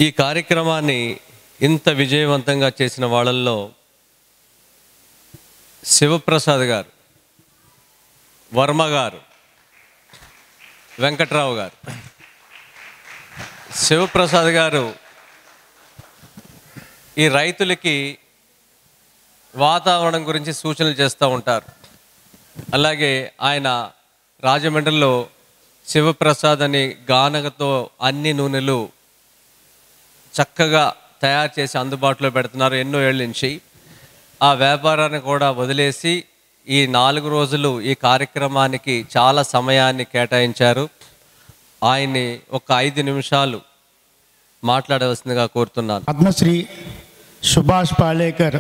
ఈ కార్యక్రమాన్ని ఇంత విజయవంతంగా చేసిన వాళ్ళల్లో శివప్రసాద్ గారు, వర్మ గారు, వెంకట్రావు గారు. శివప్రసాద్ గారు ఈ రైతులకి వాతావరణం గురించి సూచనలు చేస్తూ ఉంటారు. అలాగే ఆయన రాజమండ్రిలో శివప్రసాద్ అని గానగతో అన్ని నూనెలు చక్కగా తయారు చేసి అందుబాటులో పెడుతున్నారు ఎన్నో ఏళ్ళ నుంచి. ఆ వ్యాపారాన్ని కూడా వదిలేసి ఈ 4 రోజులు ఈ కార్యక్రమానికి చాలా సమయాన్ని కేటాయించారు. ఆయన్ని ఒక 5 నిమిషాలు మాట్లాడవలసిందిగా కోరుతున్నాను. పద్మశ్రీ సుభాష్ పాలేకర్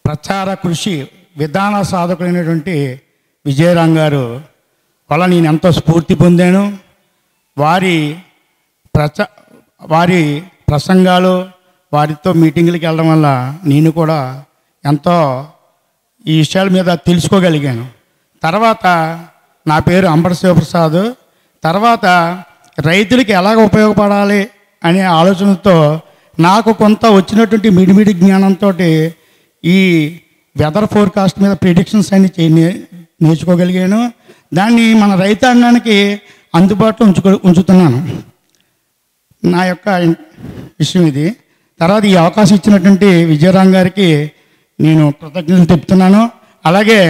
ప్రచార కృషి విధాన సాధకులైనటువంటి విజయరాం గారు వల్ల నేను ఎంతో స్ఫూర్తి పొందాను. వారి ప్రసంగాలు, వారితో మీటింగులకి వెళ్ళడం వల్ల నేను కూడా ఎంతో ఈ విషయాల మీద తెలుసుకోగలిగాను. తర్వాత నా పేరు అంబటి శివప్రసాద్. తర్వాత రైతులకి ఎలాగ ఉపయోగపడాలి అనే ఆలోచనతో నాకు కొంత వచ్చినటువంటి మిడిమిడి జ్ఞానంతో ఈ వెదర్ ఫోర్కాస్ట్ మీద ప్రిడిక్షన్స్ అన్ని నేర్చుకోగలిగాను. దాన్ని మన రైతాంగానికి అందుబాటులో ఉంచుతున్నాను. నా యొక్క విషయం ఇది. తర్వాత ఈ అవకాశం ఇచ్చినటువంటి విజయరాం గారికి నేను కృతజ్ఞతలు చెప్తున్నాను. అలాగే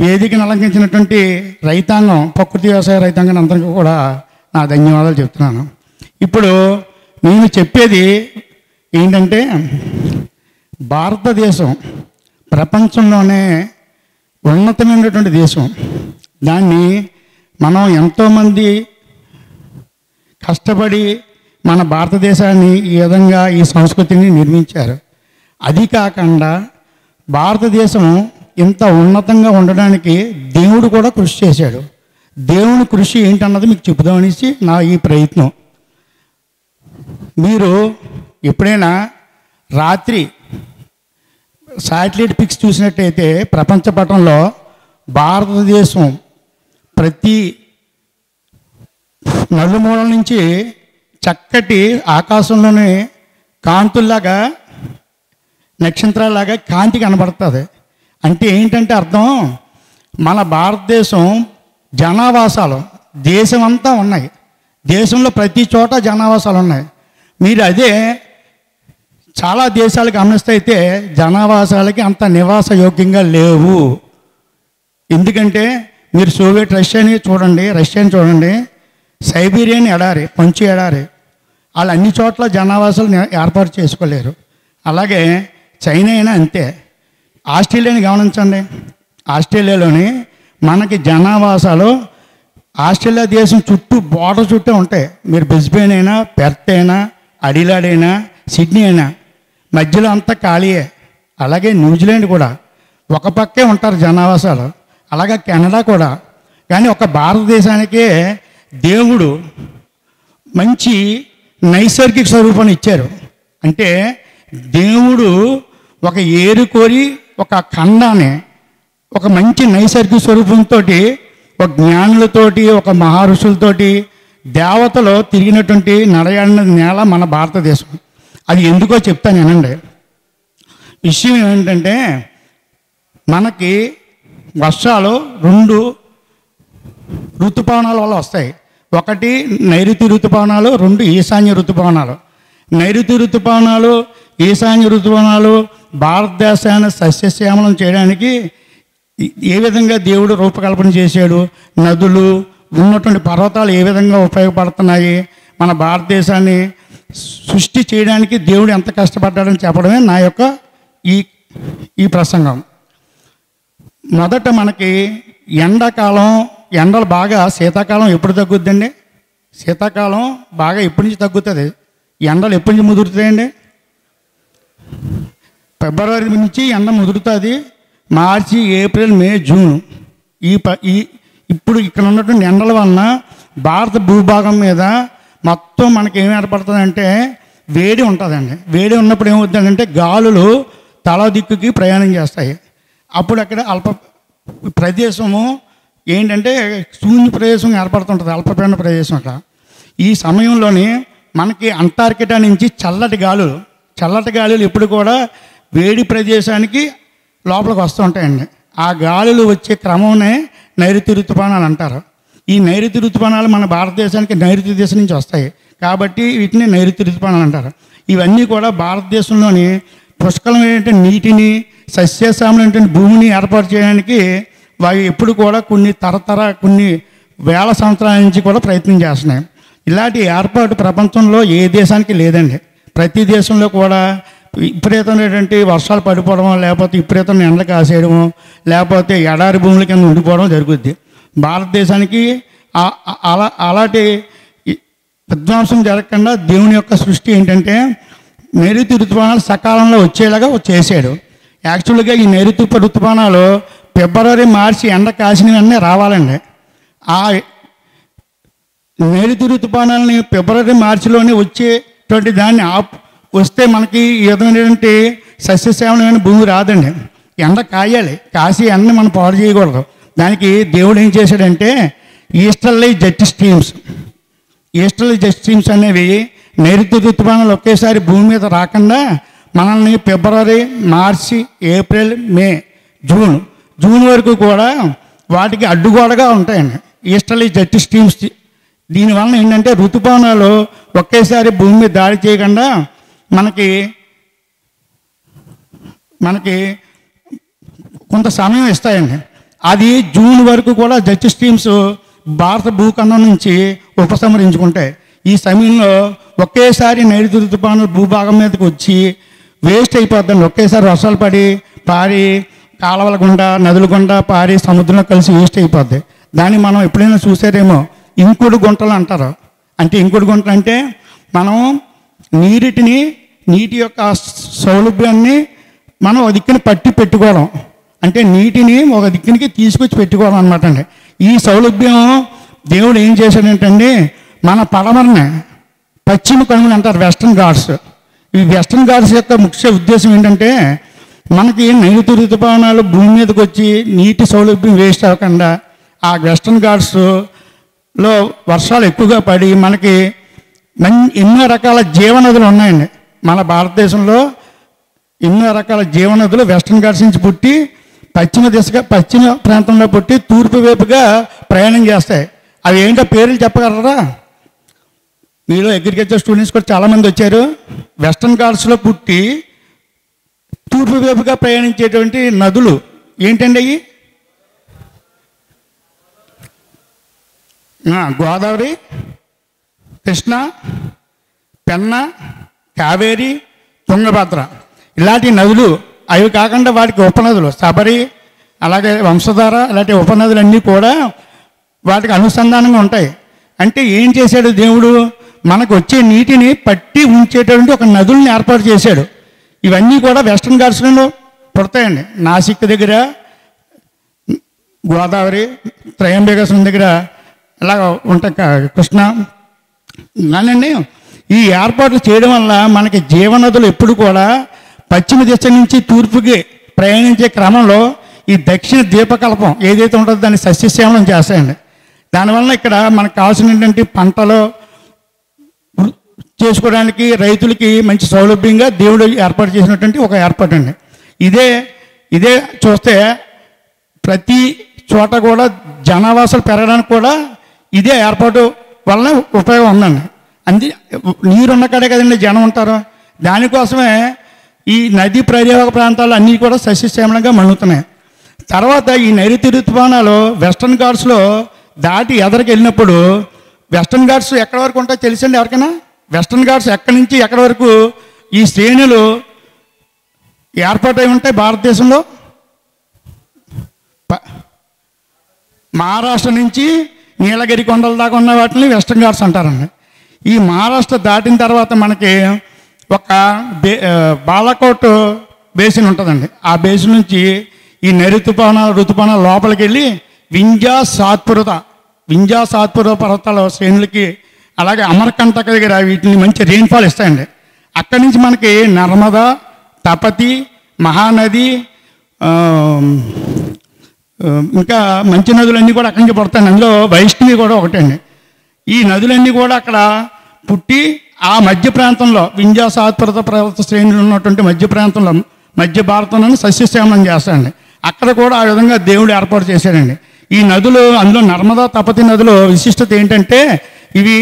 వేదికను అలంకరించినటువంటి రైతాంగం, ప్రకృతి వ్యవసాయ రైతాంగం అందరికీ కూడా నా ధన్యవాదాలు చెప్తున్నాను. ఇప్పుడు నేను చెప్పేది ఏంటంటే, భారతదేశం ప్రపంచంలోనే ఉన్నతమైనటువంటి దేశం. దాన్ని మనం ఎంతోమంది కష్టపడి మన భారతదేశాన్ని ఈ విధంగా ఈ సంస్కృతిని నిర్మించారు. అది కాకుండా భారతదేశం ఇంత ఉన్నతంగా ఉండడానికి దేవుడు కూడా కృషి చేశాడు. దేవుని కృషి ఏంటన్నది మీకు చెబుదామనేసి నా ఈ ప్రయత్నం. మీరు ఎప్పుడైనా రాత్రి శాటిలైట్ పిక్స్ చూసినట్టయితే ప్రపంచ పటంలో భారతదేశం ప్రతి నలుమూలల నుంచి చక్కటి ఆకాశంలోనే కాంతుల్లాగా, నక్షత్రాలాగా కాంతి కనబడుతుంది. అంటే ఏంటంటే అర్థం, మన భారతదేశం జనావాసాలు దేశమంతా ఉన్నాయి. దేశంలో ప్రతి చోట జనావాసాలు ఉన్నాయి. మీరు అదే చాలా దేశాలు గమనిస్తే అయితే జనావాసాలకి అంత నివాస యోగ్యంగా లేవు. ఎందుకంటే మీరు సోవియట్ రష్యాని చూడండి, సైబీరియన్ ఎడారి, పంచు ఎడారి, వాళ్ళు అన్ని చోట్ల జనావాసాలు ఏర్పాటు చేసుకోలేరు. అలాగే చైనా అయినా అంతే. ఆస్ట్రేలియాని గమనించండి, ఆస్ట్రేలియాలోని మనకి జనావాసాలు ఆస్ట్రేలియా దేశం చుట్టూ బోర్డర్ చుట్టూ ఉంటాయి. మీరు బ్రిస్బేన్ అయినా, పెర్త్ అయినా, అడిలాడ్ అయినా, సిడ్నీ అయినా మధ్యలో అంతా ఖాళీయే. అలాగే న్యూజిలాండ్ కూడా ఒక పక్కే ఉంటారు జనావాసాలు. అలాగే కెనడా కూడా. కానీ ఒక భారతదేశానికే దేవుడు మంచి నైసర్గిక స్వరూపాన్ని ఇచ్చారు. అంటే దేవుడు ఒక ఏరుకోరి ఒక ఖండాన్ని ఒక మంచి నైసర్గిక స్వరూపంతో, ఒక జ్ఞానులతోటి, ఒక మహర్షులతోటి, దేవతలో తిరిగినటువంటి నడయాడిన నేల మన భారతదేశం. అది ఎందుకో చెప్తాను వినండి. విషయం ఏంటంటే, మనకి వర్షాలు 2 ఋతుపవనాల వల్ల వస్తాయి. ఒకటి నైరుతి ఋతుపవనాలు, 2 ఈశాన్య ఋతుపవనాలు. నైరుతి ఋతుపవనాలు, ఈశాన్య ఋతుపవనాలు భారతదేశాన్ని సస్యశ్యామలం చేయడానికి ఏ విధంగా దేవుడు రూపకల్పన చేశాడు, నదులు, ఉన్నటువంటి పర్వతాలు ఏ విధంగా ఉపయోగపడుతున్నాయి, మన భారతదేశాన్ని సృష్టి చేయడానికి దేవుడు ఎంత కష్టపడ్డాడని చెప్పడమే నా యొక్క ఈ ప్రసంగం. మొదట మనకి ఎండాకాలం, ఎండలు బాగా, శీతాకాలం ఎప్పుడు తగ్గుద్దండి? శీతాకాలం బాగా ఎప్పటి నుంచి తగ్గుతుంది? ఎండలు ఎప్పటి నుంచి ముదురుతాయండి? ఫిబ్రవరి నుంచి ఎండ ముదురుతుంది. మార్చి, ఏప్రిల్, మే, జూన్ ఇప్పుడు ఇక్కడ ఉన్నటువంటి ఎండల వలన భారత భూభాగం మీద మొత్తం మనకి ఏం ఏర్పడుతుందంటే వేడి ఉంటుందండి. వేడి ఉన్నప్పుడు ఏమవుతుందంటే గాలులు తల దిక్కుకి ప్రయాణం చేస్తాయి. అప్పుడు అక్కడ అల్ప ప్రదేశము ఏంటంటే శూన్య ప్రదేశం ఏర్పడుతుంటుంది, అల్పపీడన ప్రదేశం. అట్లా ఈ సమయంలోని మనకి అంటార్కిటా నుంచి చల్లటి గాలులు ఎప్పుడు కూడా వేడి ప్రదేశానికి లోపలికి వస్తూ ఉంటాయండి. ఆ గాలులు వచ్చే క్రమంనే నైరుతి ఋతుపవనాలు అంటారు. ఈ నైరుతి ఋతుపవనాలు మన భారతదేశానికి నైరుతి దిశ నుంచి వస్తాయి కాబట్టి వీటిని నైరుతి ఋతుపవనాలు అంటారు. ఇవన్నీ కూడా భారతదేశంలోని పుష్కలమైనటువంటి నీటిని, సస్యశ్యామలైనటువంటి భూమిని ఏర్పాటు చేయడానికి వారు ఎప్పుడు కూడా కొన్ని వేల సంవత్సరాల నుంచి కూడా ప్రయత్నం చేస్తున్నాయి. ఇలాంటి ఏర్పాటు ప్రపంచంలో ఏ దేశానికి లేదండి. ప్రతి దేశంలో కూడా విపరీతమైనటువంటి వర్షాలు పడిపోవడం, లేకపోతే విపరీతమైన ఎండలు కాసేయడము, లేకపోతే ఎడారి భూముల కింద ఉండిపోవడం జరుగుద్ది. భారతదేశానికి అలాంటి విధ్వంసం జరగకుండా దేవుని యొక్క సృష్టి ఏంటంటే నైరుతి ఋతుపవనాలు సకాలంలో వచ్చేలాగా చేశాడు. యాక్చువల్గా ఈ నైరుతి ఋతుపవనాలు ఫిబ్రవరి, మార్చి ఎండ కాసిన వెంటనే రావాలండి. ఆ నైరుతి ఋతుపవనాలని ఫిబ్రవరి, మార్చిలోనే వచ్చేటువంటి దాన్ని వస్తే మనకి ఈ విధమైనటువంటి సస్యశ్యామలమైన భూమి రాదండి. ఎండ కాయాలి, కాసి ఎండని మనం పాడు చేయకూడదు. దానికి దేవుడు ఏం చేశాడంటే ఈస్టర్లీ జెట్ స్ట్రీమ్స్ అనేవి నైరుతి ఋతుపవనాలు ఒకేసారి భూమి మీద రాకుండా మనల్ని ఫిబ్రవరి, మార్చి, ఏప్రిల్, మే, జూన్ వరకు కూడా వాటికి అడ్డుగోడగా ఉంటాయండి ఈస్టర్లీ జెట్ స్ట్రీమ్స్. దీనివల్ల ఏంటంటే ఋతుపవనాలు ఒకేసారి భూమి మీద దాడి చేయకుండా మనకి కొంత సమయం ఇస్తాయండి. అది జూన్ వరకు కూడా జెట్ స్ట్రీమ్స్ భారత భూఖండం నుంచి ఉపసంహరించుకుంటాయి. ఈ సమయంలో ఒకేసారి నైరుతి ఋతుపవనాలు భూభాగం మీదకి వచ్చి వేస్ట్ అయిపోద్దండి. ఒకేసారి వర్షాలు పడి పారి కాలువల గుండా, నదుల గుండా పారి సముద్రంలో కలిసి వేస్ట్ అయిపోద్ది. దాన్ని మనం ఎప్పుడైనా చూసారేమో ఇంకుడు గుంటలు అంటారు. అంటే ఇంకుడు గుంటలు అంటే మనం నీటి యొక్క సౌలభ్యాన్ని మనం ఒక దిక్కుని పట్టి పెట్టుకోవడం, అంటే నీటిని ఒక దిక్కునికి తీసుకొచ్చి పెట్టుకోవడం అనమాట అండి. ఈ సౌలభ్యం దేవుడు ఏం చేశాడంటే మన పడమరని పశ్చిమ కనుమలు అంటారు, వెస్టర్న్ ఘాట్స్. ఈ వెస్టర్న్ ఘాట్స్ యొక్క ముఖ్య ఉద్దేశం ఏంటంటే మనకి నైరుతి ఋతుపవనాలు భూమి మీదకి వచ్చి నీటి సౌలభ్యం వేస్ట్ అవ్వకుండా ఆ వెస్టర్న్ ఘాట్స్లో వర్షాలు ఎక్కువగా పడి మనకి ఎన్నో రకాల జీవనదులు ఉన్నాయండి. మన భారతదేశంలో ఎన్నో రకాల జీవనదులు వెస్టర్న్ ఘాట్స్ నుంచి పుట్టి పశ్చిమ ప్రాంతంలో పుట్టి తూర్పు వైపుగా ప్రయాణం చేస్తాయి. అవి ఏంటో పేర్లు చెప్పగలరా? మీలో అగ్రికల్చర్ స్టూడెంట్స్ కూడా చాలామంది వచ్చారు. వెస్టర్న్ ఘాట్స్లో పుట్టి తూర్పు వైపుగా ప్రయాణించేటువంటి నదులు ఏంటండి అవి? గోదావరి, కృష్ణ, పెన్న, కావేరి, తుంగభద్ర ఇలాంటి నదులు. అవి కాకుండా వాటికి ఉపనదులు శబరి, అలాగే వంశధార, ఇలాంటి ఉపనదులన్నీ కూడా వాటికి అనుసంధానంగా ఉంటాయి. అంటే ఏం చేశాడు దేవుడు? మనకు వచ్చే నీటిని పట్టి ఉంచేటువంటి ఒక నదుల్ని ఏర్పాటు చేశాడు. ఇవన్నీ కూడా వెస్టర్న్ ఘాట్స్లో పుడతాయండి. నాసిక్ దగ్గర గోదావరి, త్రయంబకేశ్వరం దగ్గర ఇలాగ ఉంటాయి, కృష్ణ. కానీ ఈ ఏర్పాట్లు చేయడం వల్ల మనకి జీవనదులు ఎప్పుడు కూడా పశ్చిమ దిశ నుంచి తూర్పుకి ప్రయాణించే క్రమంలో ఈ దక్షిణ ద్వీపకల్పం ఏదైతే ఉంటుందో దాన్ని సస్యశ్యామలం చేస్తాయండి. దానివల్ల ఇక్కడ మనకు కావాల్సినటువంటి పంటలు చేసుకోవడానికి రైతులకి మంచి సౌలభ్యంగా దేవుడు ఏర్పాటు చేసినటువంటి ఒక ఏర్పాటు అండి. ఇదే చూస్తే ప్రతి చోట కూడా జనావాసాలు పెరగడానికి కూడా ఇదే ఏర్పాటు వలన ఉపయోగం ఉందండి. నీరున్న కాడే కదండి జనం ఉంటారు. దానికోసమే ఈ నదీ పరివాహక ప్రాంతాలు అన్నీ కూడా సస్యశ్యామలంగా మణుగుతున్నాయి. తర్వాత ఈ నైరుతి ఋతుపవనాలు వెస్టర్న్ ఘాట్స్లో దాటి ఎదరికి వెళ్ళినప్పుడు వెస్టర్న్ ఘాట్స్ ఎక్కడి వరకు ఉంటాయో తెలుసండి ఎవరికైనా? వెస్టర్న్ ఘాట్స్ ఎక్కడి నుంచి ఎక్కడి వరకు ఈ శ్రేణులు ఏర్పాటై ఉంటాయి భారతదేశంలో? మహారాష్ట్ర నుంచి నీలగిరి కొండల దాకా ఉన్న వాటిని వెస్టర్న్ ఘాట్స్ అంటారండి. ఈ మహారాష్ట్ర దాటిన తర్వాత మనకి ఒక బాలకోట్ బేసిన్ ఉంటుందండి. ఆ బేసిన్ నుంచి ఈ నైరుతి ఋతుపవనాలు లోపలికి వెళ్ళి వింధ్యా సాత్పుర పర్వతాల శ్రేణులకి, అలాగే అమరకంటక దగ్గర వీటిని మంచి రెయిన్ఫాల్ ఇస్తాయండి. అక్కడి నుంచి మనకి నర్మదా, తపతి, మహానది, ఇంకా మంచి నదులన్నీ కూడా అక్కడి నుంచి పడతాయి. అందులో వైష్ణవి కూడా ఒకటండి. ఈ నదులన్నీ కూడా అక్కడ పుట్టి ఆ మధ్య ప్రాంతంలో వింధ్య సాత్పురత పర్వత శ్రేణులు ఉన్నటువంటి మధ్య ప్రాంతంలో మధ్య భారతంలోని సస్యశ్యామలం చేస్తాడండి. అక్కడ కూడా ఆ విధంగా దేవుడు ఏర్పాటు చేశాడండి. ఈ నదులు, అందులో నర్మదా తపతి నదులు విశిష్టత ఏంటంటే ఇవి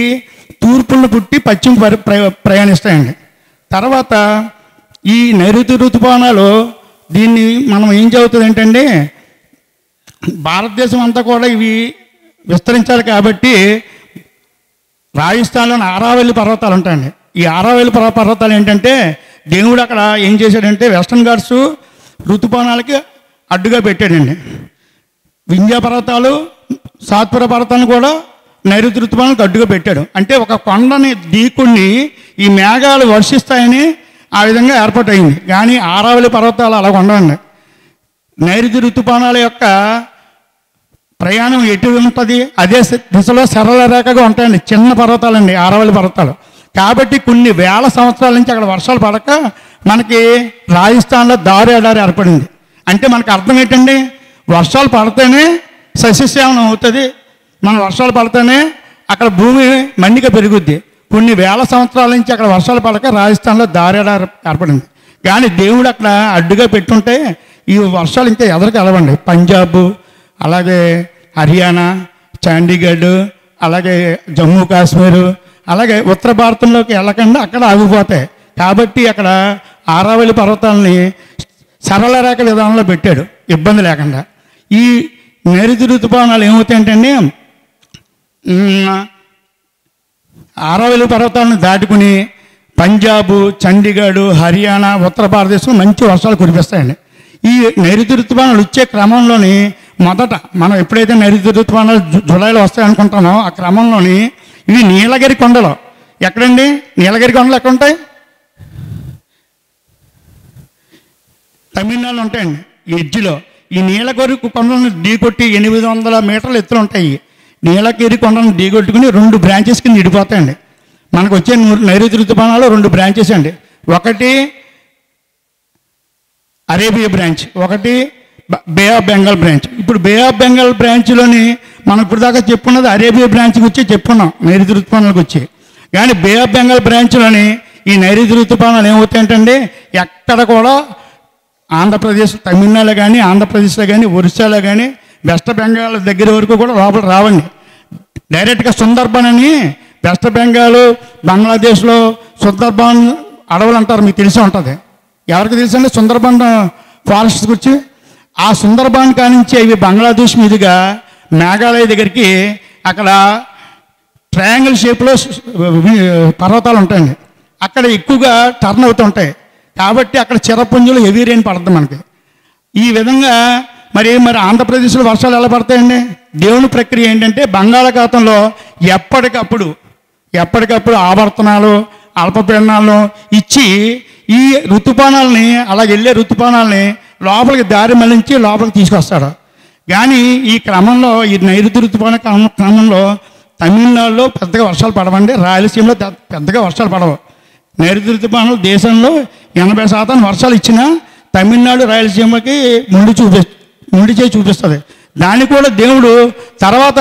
తూర్పులను పుట్టి పశ్చిమ ప్రయాణిస్తాయండి. తర్వాత ఈ నైరుతి ఋతుపవనాలు దీన్ని మనం ఏం చదువుతుంది ఏంటంటే భారతదేశం అంతా కూడా ఇవి విస్తరించాలి కాబట్టి రాజస్థాన్లోని ఆరావళి పర్వతాలు ఉంటాయండి. ఈ ఆరావళి పర్వతాలు ఏంటంటే దేవుడు అక్కడ ఏం చేశాడంటే వెస్టర్న్ ఘాట్స్ ఋతుపవనాలకి అడ్డుగా పెట్టాడండి. వింధ్య పర్వతాలు సాత్పుర పర్వతాలను కూడా నైరుతి ఋతుపవనాలకు అడ్డుగా పెట్టాడు. అంటే ఒక కొండని ఢీకుని ఈ మేఘాలు వర్షిస్తాయని ఆ విధంగా ఏర్పాటైంది. కానీ ఆరావళి పర్వతాలు అలా ఉండవండి. నైరుతి ఋతుపవనాల యొక్క ప్రయాణం ఎటు ఉంటుంది, అదే దిశలో సరళ రేఖగా ఉంటాయండి. చిన్న పర్వతాలండి ఆరావళి పర్వతాలు. కాబట్టి కొన్ని వేల సంవత్సరాల నుంచి అక్కడ వర్షాలు పడక మనకి రాజస్థాన్లో దారి ఏర్పడింది. అంటే మనకు అర్థం ఏంటండి, వర్షాలు పడితేనే సస్యశ్యామలం అవుతుంది, మన వర్షాలు పడితేనే అక్కడ భూమి మన్నిక పెరుగుద్ది. కొన్ని వేల సంవత్సరాల నుంచి అక్కడ వర్షాలు పడక రాజస్థాన్లో దారి ఏర్పడింది. కానీ దేవుడు అక్కడ అడ్డుగా పెట్టుంటే ఈ వర్షాలు ఇంకా ఎదరికి వెళ్ళవండి. పంజాబ్, అలాగే హర్యానా, చండీగఢ్, అలాగే జమ్మూ కాశ్మీరు, అలాగే ఉత్తర భారతంలోకి వెళ్ళకుండా అక్కడ ఆగిపోతాయి. కాబట్టి అక్కడ ఆరావళి పర్వతాలని సరళ రేఖ విధానంలో పెట్టాడు ఇబ్బంది లేకుండా. ఈ నైరుతి ఋతుపవనాలు ఏమవుతాయంటే ఆరావళి పర్వతాలను దాటుకుని పంజాబ్, చండీగఢ్, హర్యానా, ఉత్తర భారతదేశంలో మంచి వర్షాలు కురిపిస్తాయండి. ఈ నైరుతి ఋతుపవనాలు వచ్చే క్రమంలోని మొదట మనం ఎప్పుడైతే నైరుతి ఋతుపవనాలు జూలైలో వస్తాయనుకుంటామో ఆ క్రమంలోని ఇవి నీలగిరి కొండలు. ఎక్కడండి నీలగిరి కొండలు ఎక్కడ ఉంటాయి? తమిళనాడులో ఉంటాయండి. ఈ ఎడ్జిలో ఈ నీలగిరి కొండలను ఢీకొట్టి 800 మీటర్ల ఎత్తులు ఉంటాయి. నీలగిరి కొండలను ఢీకొట్టుకుని 2 బ్రాంచెస్ కింద విడిపోతాయండి. మనకు వచ్చే నైరుతి ఋతుపవనాలు 2 బ్రాంచెస్ అండి. ఒకటి అరేబియా బ్రాంచ్, ఒకటి బే ఆఫ్ బెంగాల్ బ్రాంచ్. ఇప్పుడు బే ఆఫ్ బెంగాల్ బ్రాంచ్లోని మనం ఇప్పుడు దాకా చెప్పుకున్నది అరేబియా బ్రాంచ్కి వచ్చి చెప్పుకున్నాం నైరుతి ఋతుపవనాలకు వచ్చి. కానీ బే ఆఫ్ బెంగాల్ బ్రాంచ్లోని ఈ నైరుతి ఋతుపవనాలు ఏమవుతాయంటే ఎక్కడ కూడా ఆంధ్రప్రదేశ్, తమిళనాడులో కానీ ఆంధ్రప్రదేశ్లో కానీ ఒరిస్సాలో కానీ వెస్ట్ బెంగాల్ దగ్గర వరకు కూడా లోపల రావండి. డైరెక్ట్గా సుందర్బన్ అని వెస్ట్ బెంగాల్, బంగ్లాదేశ్లో సుందర్బన్ అడవులు అంటారు, మీకు తెలిసి ఉంటుంది. ఎవరికి తెలుసండి సుందర్బన్ ఫారెస్ట్ గురించి? ఆ సుందర్బన్ కానించి ఇవి బంగ్లాదేశ్ మీదుగా మేఘాలయ దగ్గరికి అక్కడ ట్రయాంగిల్ షేప్లో పర్వతాలు ఉంటాయండి. అక్కడ ఎక్కువగా టర్న్ అవుతుంటాయి. కాబట్టి అక్కడ చిరపుంజులు హెవీ రెయిన్ పడుతుంది మనకి. ఈ విధంగా మరి ఆంధ్రప్రదేశ్లో వర్షాలు ఎలా పడతాయండి? దేవుని ప్రక్రియ ఏంటంటే బంగాళాఖాతంలో ఎప్పటికప్పుడు ఆవర్తనాలు, అల్పపీడనాలు ఇచ్చి ఈ ఋతుపవనాలని అలా వెళ్ళే ఋతుపవనాలని లోపలికి దారి మళ్లించి లోపలికి తీసుకొస్తాడు. కానీ ఈ క్రమంలో ఈ నైరుతి ఋతుపవన క్రమంలో తమిళనాడులో పెద్దగా వర్షాలు పడవండి, రాయలసీమలో పెద్దగా వర్షాలు పడవు. నైరుతి ఋతుపవనాలు దేశంలో 80% వర్షాలు ఇచ్చినా తమిళనాడు, రాయలసీమకి ముండి చేసి చూపిస్తుంది. దాన్ని కూడా దేవుడు తర్వాత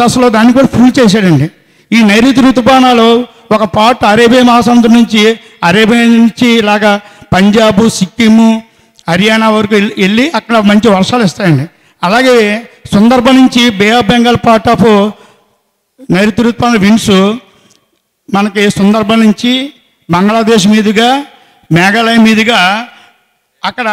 దశలో దాన్ని కూడా ఫుల్ చేశాడండి. ఈ నైరుతి ఋతుపవనాలు ఒక పార్ట్ అరేబియా మహాసముద్రం నుంచి ఇలాగా పంజాబ్, సిక్కిము, హర్యానా వరకు వెళ్ళి అక్కడ మంచి వర్షాలు ఇస్తాయండి. అలాగే సుందర్బన్ నుంచి బే ఆఫ్ బెంగాల్ పార్ట్ ఆఫ్ నైరుతి ఋతుపవనాల విండ్స్ మనకి సుందర్బన్ నుంచి బంగ్లాదేశ్ మీదుగా, మేఘాలయ మీదుగా అక్కడ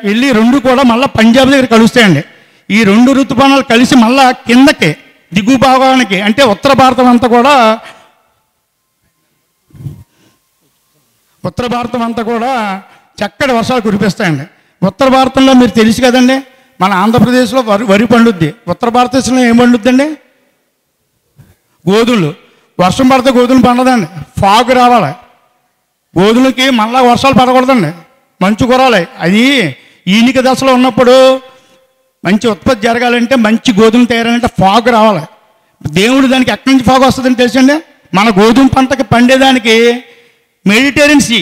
వెళ్ళి 2 కూడా మళ్ళీ పంజాబ్ దగ్గర కలుస్తాయండి. ఈ 2 ఋతుపవనాలు కలిసి మళ్ళా కిందకి దిగువ భాగానికి అంటే ఉత్తర భారతం అంతా కూడా చక్కటి వర్షాలు కురిపిస్తాయండి. ఉత్తర భారతంలో మీరు తెలుసు కదండి, మన ఆంధ్రప్రదేశ్లో వరి పండుద్ది. ఉత్తర భారతదేశంలో ఏం పండుద్దండి? గోధుమలు. వర్షం పడితే గోధుమలు పండదండి, ఫాగ్ రావాలి. గోధుమలకి మళ్ళా వర్షాలు పడకూడదండి, మంచు కురాలి. అది ఈనిక దశలో ఉన్నప్పుడు మంచి ఉత్పత్తి జరగాలంటే, మంచి గోధుమలు తయారాలంటే ఫాగ్ రావాలి. దేవుడు దానికి ఎక్కడి నుంచి ఫాగ్ వస్తుందని తెలుసండి? మన గోధుమ పంటకి పండేదానికి మెడిటేరియన్ సీ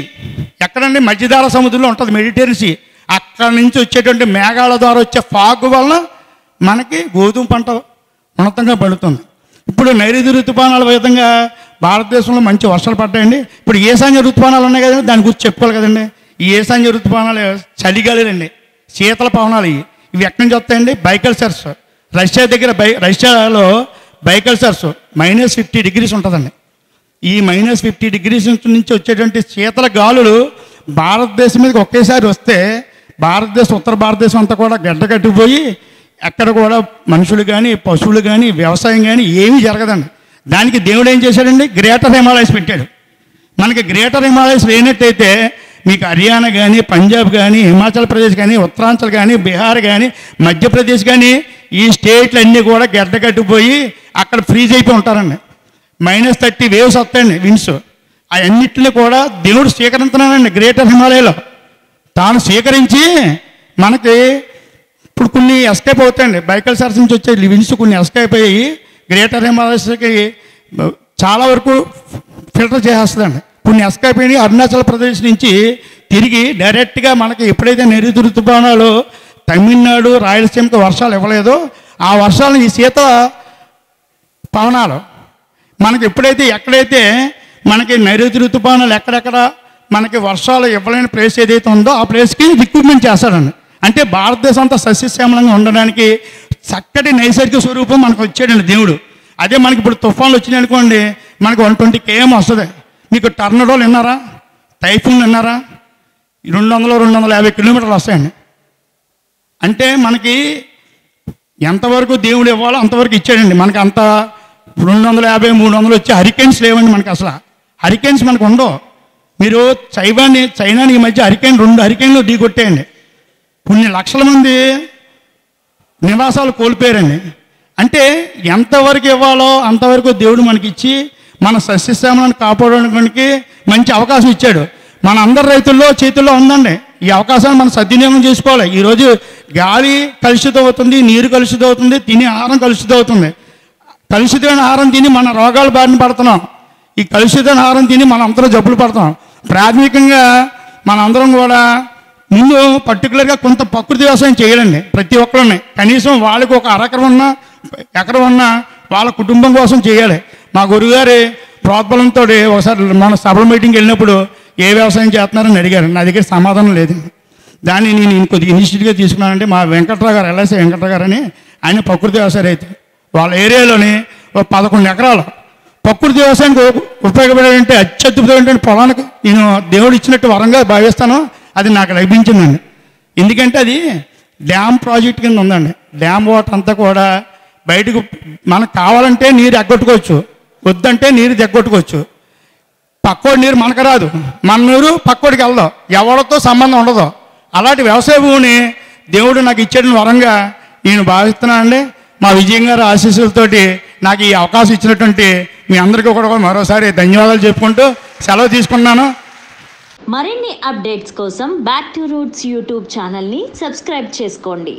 ఎక్కడండి? మధ్యధార సముద్రంలో ఉంటుంది మెడిటేరియన్ సీ. అక్కడ నుంచి వచ్చేటువంటి మేఘాల ద్వారా వచ్చే ఫాగ్ వలన మనకి గోధుమ పంట ఉన్నతంగా పడుతుంది. ఇప్పుడు నైరుతి ఋతుపవనాల విధంగా భారతదేశంలో మంచి వర్షాలు పడ్డాయండి. ఇప్పుడు ఈశాన్య ఋతుపవనాలు ఉన్నాయి కదండి, దాని గురించి చెప్పుకోవాలి కదండి. ఈ ఈశాన్య ఋతుపవనాలు చలిగాలులండి, శీతల పవనాలు. ఇవి ఎక్కడి నుంచి వస్తాయండి? బైకల్సర్స్. రష్యా దగ్గర రష్యాలో బైకల్సర్స్ -50 degrees ఉంటుందండి. ఈ -50 degrees నుంచి వచ్చేటువంటి శీతల గాలులు భారతదేశం మీదకి ఒకేసారి వస్తే భారతదేశం, ఉత్తర భారతదేశం అంతా కూడా గడ్డ కట్టిపోయి ఎక్కడ కూడా మనుషులు కానీ పశువులు కానీ వ్యవసాయం కానీ ఏమీ జరగదండి. దానికి దేవుడు ఏం చేశాడండి? గ్రేటర్ హిమాలయస్ పెట్టాడు. మనకి గ్రేటర్ హిమాలయస్ లేనట్టయితే మీకు హర్యానా కానీ, పంజాబ్ కానీ, హిమాచల్ ప్రదేశ్ కానీ, ఉత్తరాంచల్ కానీ, బీహార్ కానీ, మధ్యప్రదేశ్ కానీ, ఈ స్టేట్లు అన్నీ కూడా గడ్డ కట్టిపోయి అక్కడ ఫ్రీజ్ అయిపోయి ఉంటారండి. -30 వేవ్స్ వస్తాయండి, విండ్స్. అవన్నిటిని కూడా దేవుడు స్వీకరించున్నాడండి గ్రేటర్ హిమాలయలో. తాను స్వీకరించి మనకి ఇప్పుడు కొన్ని ఎస్కేప్ అవుతాయండి. బైకల్సర్స్ నుంచి వచ్చే విండ్స్ కొన్ని ఎస్కేప్ అయ్యి గ్రేటర్ హిమాలయస్కి చాలా వరకు ఫిల్టర్ చేసేస్తుందండి. కొన్ని ఎస్కేప్ అయ్యి అరుణాచల్ ప్రదేశ్ నుంచి తిరిగి డైరెక్ట్గా మనకి ఎప్పుడైతే నైరుతి ఋతుపవనాలు తమిళనాడు, రాయలసీమకి వర్షాలు ఇవ్వలేదో ఆ వర్షాలను ఈ శీత పవనాలు మనకి ఎప్పుడైతే ఎక్కడైతే మనకి నైరుతి ఋతుపవనాలు ఎక్కడెక్కడ మనకి వర్షాలు ఇవ్వలేని ప్లేస్ ఏదైతే ఉందో ఆ ప్లేస్కి రిక్రూట్మెంట్ చేస్తాడండి. అంటే భారతదేశం అంతా సస్యశ్యామలంగా ఉండడానికి చక్కటి నైసర్గిక స్వరూపం మనకు వచ్చాడండి దేవుడు. అదే మనకి ఇప్పుడు తుఫాన్లు వచ్చినాయి అనుకోండి, మనకి 120 km వస్తుంది. మీకు టర్నడోలు విన్నారా? టైఫూన్ విన్నారా? 200-250 కిలోమీటర్లు వస్తాయండి. అంటే మనకి ఎంతవరకు దేవుడు ఇవ్వాలో అంతవరకు ఇచ్చాడండి. మనకి అంత 250-300 వచ్చే హరికేన్స్ లేవండి మనకి. అసలు హరికేన్స్ మనకు ఉండవు. మీరు చైనాని ఈ మధ్య 2 హరికేన్లు ఢీకొట్టేయండి. కొన్ని లక్షల మంది నివాసాలు కోల్పోయారండి. అంటే ఎంతవరకు ఇవ్వాలో అంతవరకు దేవుడు మనకి ఇచ్చి మన సస్యశ్యామలను కాపాడడానికి మంచి అవకాశం ఇచ్చాడు. మన అందరి రైతుల్లో చేతుల్లో ఉందండి. ఈ అవకాశాన్ని మనం సద్వినియోగం చేసుకోవాలి. ఈరోజు గాలి కలుషితం అవుతుంది, నీరు కలుషితం అవుతుంది, తినే ఆహారం కలుషితం అవుతుంది. కలుషితమైన ఆహారం తిని మన రోగాలు బారిన పడుతున్నాం. ఈ కలుషితమైన ఆహారం తిని మనం అందరూ జబ్బులు పడుతున్నాం. ప్రాథమికంగా మనందరం కూడా ముందు పర్టికులర్గా కొంత ప్రకృతి వ్యవసాయం చేయాలండి. ప్రతి ఒక్కరిని కనీసం వాళ్ళకి ఒక ఎకరం ఉన్నా వాళ్ళ కుటుంబం కోసం చేయాలి. మా గురుగారి ప్రోద్బలంతో ఒకసారి మన సభల మీటింగ్కి వెళ్ళినప్పుడు ఏ వ్యవసాయం చేస్తున్నారని అడిగారు. నా దగ్గర సమాధానం లేదు. దాన్ని నేను కొద్దిగా ఇనిషియేటివ్గా తీసుకున్నానంటే మా వెంకట్రావు గారు, ఎల్ఐసి వెంకట్రావు గారు అని, ఆయన ప్రకృతి వ్యవసాయ రైతు. వాళ్ళ ఏరియాలోని 11 ఎకరాలు ప్రకృతి వ్యవసాయానికి ఉపయోగపడేటువంటి అత్యద్భుతమైనటువంటి పొలానికి నేను దేవుడు ఇచ్చినట్టు వరంగా భావిస్తాను. అది నాకు లభించిందండి. ఎందుకంటే అది డ్యామ్ ప్రాజెక్ట్ కింద ఉందండి. డ్యామ్ వాటర్ అంతా కూడా బయటకు మనకు కావాలంటే నీరు ఎగ్గొట్టుకోవచ్చు, వద్దంటే నీరు తెగ్గొట్టుకోవచ్చు. పక్కోడి నీరు మనకు రాదు, మన నీరు పక్కోడికి వెళ్దాం, ఎవరితో సంబంధం ఉండదు. అలాంటి వ్యవసాయ భూమిని దేవుడు నాకు ఇచ్చేయడం వరంగా నేను భావిస్తున్నానండి. మా విజయం గారి ఆశీస్సులతోటి నాకు ఈ అవకాశం ఇచ్చినటువంటి మీ అందరికీ కూడా మరోసారి ధన్యవాదాలు చెప్పుకుంటూ సెలవు తీసుకున్నాను. మరిన్ని అప్డేట్స్ కోసం బ్యాక్ టు రూట్స్ యూట్యూబ్ ఛానల్ని సబ్స్క్రైబ్ చేసుకోండి.